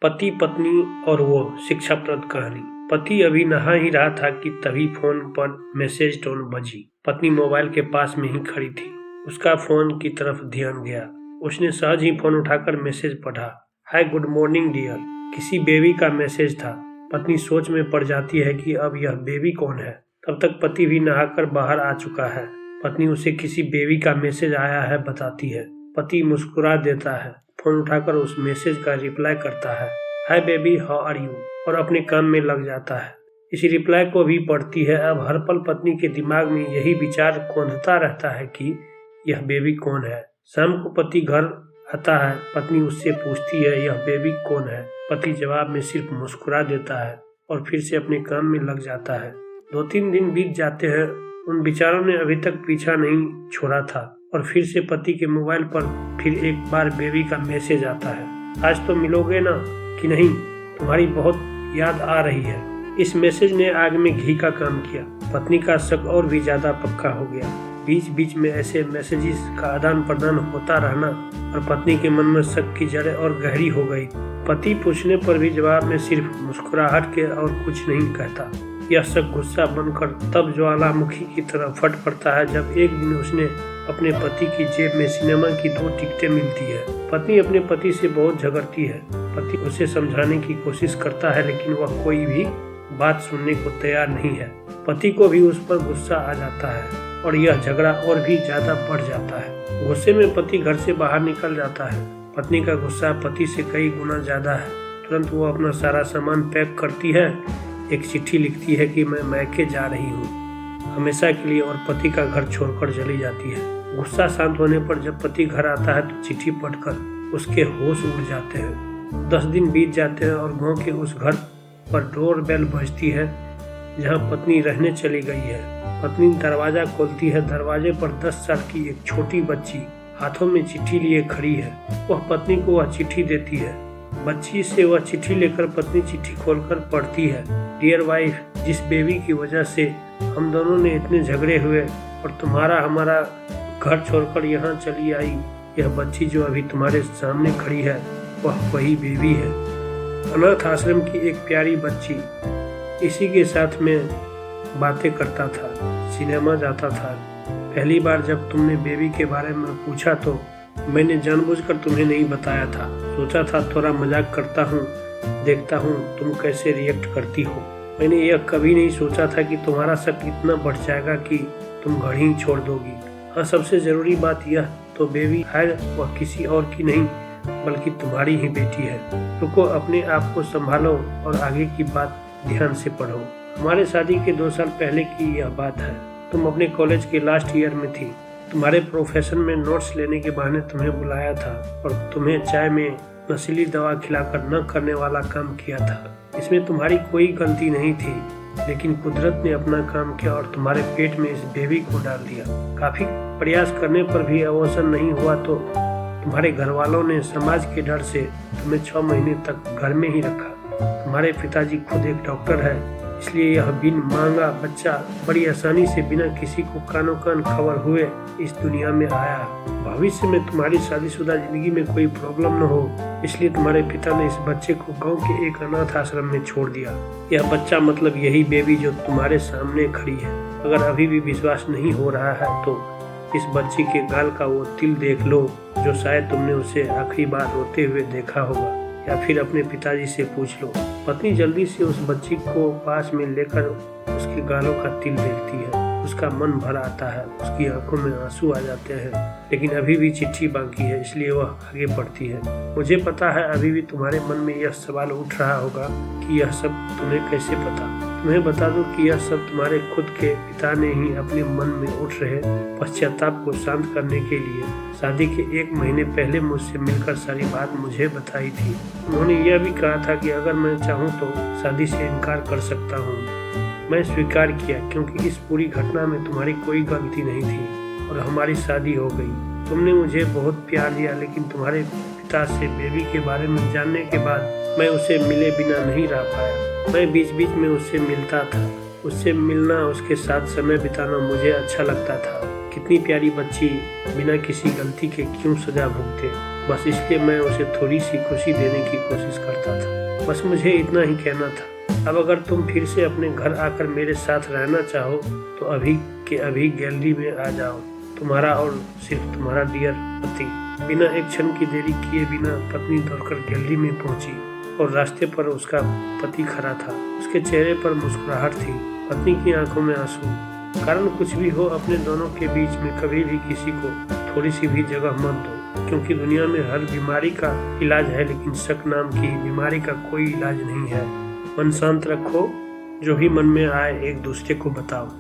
पति पत्नी और वो शिक्षाप्रद कहानी। पति अभी नहा ही रहा था कि तभी फोन पर मैसेज टोन बजी। पत्नी मोबाइल के पास में ही खड़ी थी। उसका फोन की तरफ ध्यान गया। उसने सहज ही फोन उठाकर मैसेज पढ़ा। Hi good morning dear. किसी बेबी का मैसेज था। पत्नी सोच में पड़ जाती है कि अब यह बेबी कौन है। तब तक पति भी नहाकर बाहर आ चुका है। पत्नी उसे किसी बेबी का मैसेज आया है बताती है। पति मुस्कुरा देता है, फोन उठाकर उस मैसेज का रिप्लाई करता है, hi baby how are you, और अपने काम में लग जाता है। इसी रिप्लाई को भी पढ़ती है। अब हर पल पत्नी के दिमाग में यही विचार कौंधता रहता है कि यह बेबी कौन है। शाम को पति घर आता है। पत्नी उससे पूछती है, यह बेबी कौन है। पति जवाब में सिर्फ मुस्कुरा देता है और फिर से अपने काम में लग जाता है। 2-3 दिन बीत जाते हैं। उन विचारों ने अभी तक पीछा नहीं छोड़ा था और फिर से पति के मोबाइल पर फिर एक बार बेबी का मैसेज आता है, आज तो मिलोगे ना कि नहीं, तुम्हारी बहुत याद आ रही है। इस मैसेज ने आग में घी का काम किया। पत्नी का शक और भी ज्यादा पक्का हो गया। बीच बीच में ऐसे मैसेजेस का आदान प्रदान होता रहना और पत्नी के मन में शक की जड़ें और गहरी हो गई। पति पूछने पर भी जवाब में सिर्फ मुस्कुराहट के और कुछ नहीं कहता। यह शक गुस्सा बनकर तब ज्वालामुखी की तरह फट पड़ता है जब एक दिन उसने अपने पति की जेब में सिनेमा की 2 टिकटें मिलती है। पत्नी अपने पति से बहुत झगड़ती है। पति उसे समझाने की कोशिश करता है लेकिन वह कोई भी बात सुनने को तैयार नहीं है। पति को भी उस पर गुस्सा आ जाता है और यह झगड़ा और भी ज्यादा बढ़ जाता है। गुस्से में पति घर से बाहर निकल जाता है। पत्नी का गुस्सा पति से कई गुना ज्यादा है। तुरंत वो अपना सारा सामान पैक करती है, एक चिट्ठी लिखती है कि मैं मैके जा रही हूँ हमेशा के लिए, और पति का घर छोड़कर चली जाती है। गुस्सा शांत होने पर जब पति घर आता है तो चिट्ठी पढ़कर उसके होश उड़ जाते हैं। 10 दिन बीत जाते हैं और गांव के उस घर पर डोर बेल बजती है जहां पत्नी रहने चली गई है। पत्नी दरवाजा खोलती है। दरवाजे पर 10 साल की एक छोटी बच्ची हाथों में चिट्ठी लिए खड़ी है। वह पत्नी को वह चिट्ठी देती है। बच्ची से वह चिट्ठी लेकर पत्नी चिट्ठी खोलकर पढ़ती है, डियर वाइफ, जिस बेबी की वजह से हम दोनों ने इतने झगड़े हुए और तुम्हारा हमारा घर छोड़कर यहाँ चली आई, यह बच्ची जो अभी तुम्हारे सामने खड़ी है वह वही बेबी है। अनाथ आश्रम की एक प्यारी बच्ची। इसी के साथ में बातें करता था, सिनेमा जाता था। पहली बार जब तुमने बेबी के बारे में पूछा तो मैंने जानबूझकर तुम्हें नहीं बताया था। सोचा था थोड़ा मजाक करता हूँ, देखता हूँ तुम कैसे रिएक्ट करती हो। मैंने यह कभी नहीं सोचा था कि तुम्हारा शक इतना बढ़ जाएगा कि तुम घर ही छोड़ दोगी। हाँ, सबसे जरूरी बात यह तो बेबी है वह किसी और की नहीं बल्कि तुम्हारी ही बेटी है। रुको, अपने आप को संभालो और आगे की बात ध्यान से पढ़ो। हमारे शादी के 2 साल पहले की यह बात है। तुम अपने कॉलेज के लास्ट ईयर में थी। तुम्हारे प्रोफेशन में नोट्स लेने के बहाने तुम्हें बुलाया था और तुम्हें चाय में नशीली दवा खिलाकर न करने वाला काम किया था। इसमें तुम्हारी कोई गलती नहीं थी, लेकिन कुदरत ने अपना काम किया और तुम्हारे पेट में इस बेबी को डाल दिया। काफी प्रयास करने पर भी अवसर नहीं हुआ तो तुम्हारे घर वालों ने समाज के डर से तुम्हें 6 महीने तक घर में ही रखा। तुम्हारे पिताजी खुद एक डॉक्टर है, इसलिए यह बिन मांगा बच्चा बड़ी आसानी से बिना किसी को कानो कान खबर हुए इस दुनिया में आया। भविष्य में तुम्हारी शादीशुदा जिंदगी में कोई प्रॉब्लम न हो, इसलिए तुम्हारे पिता ने इस बच्चे को गांव के एक अनाथ आश्रम में छोड़ दिया। यह बच्चा मतलब यही बेबी जो तुम्हारे सामने खड़ी है। अगर अभी भी विश्वास नहीं हो रहा है तो इस बच्ची के गाल का वो तिल देख लो जो शायद तुमने उसे आखिरी बार रोते हुए देखा होगा, या फिर अपने पिताजी से पूछ लो। पत्नी जल्दी से उस बच्ची को पास में लेकर उसके गालों का तिल देखती है। उसका मन भर आता है, उसकी आंखों में आंसू आ जाते हैं, लेकिन अभी भी चिट्ठी बाकी है, इसलिए वह आगे बढ़ती है। मुझे पता है अभी भी तुम्हारे मन में यह सवाल उठ रहा होगा कि यह सब तुम्हें कैसे पता। तुम्हें बता दूं कि यह सब तुम्हारे खुद के पिता ने ही अपने मन में उठ रहे पश्चाताप को शांत करने के लिए शादी के 1 महीने पहले मुझसे मिलकर सारी बात मुझे बताई थी। उन्होंने यह भी कहा था कि अगर मैं चाहूँ तो शादी से इनकार कर सकता हूँ। मैं स्वीकार किया क्योंकि इस पूरी घटना में तुम्हारी कोई गलती नहीं थी और हमारी शादी हो गई। तुमने मुझे बहुत प्यार दिया, लेकिन तुम्हारे पिता से बेबी के बारे में जानने के बाद मैं उसे मिले बिना नहीं रह पाया। मैं बीच बीच में उससे मिलता था। उससे मिलना, उसके साथ समय बिताना मुझे अच्छा लगता था। कितनी प्यारी बच्ची बिना किसी गलती के क्यों सजा भुगते, बस इसलिए मैं उसे थोड़ी सी खुशी देने की कोशिश करता था। बस मुझे इतना ही कहना था। अब अगर तुम फिर से अपने घर आकर मेरे साथ रहना चाहो तो अभी के अभी गैलरी में आ जाओ। तुम्हारा और सिर्फ तुम्हारा डियर पति। बिना एक क्षण की देरी किए बिना पत्नी दौड़कर गैलरी में पहुंची और रास्ते पर उसका पति खड़ा था। उसके चेहरे पर मुस्कुराहट थी, पत्नी की आंखों में आंसू। कारण कुछ भी हो, अपने दोनों के बीच में कभी भी किसी को थोड़ी सी भी जगह मत दो, क्योंकि दुनिया में हर बीमारी का इलाज है, लेकिन शक नाम की बीमारी का कोई इलाज नहीं है। मन शांत रखो, जो भी मन में आए एक दूसरे को बताओ।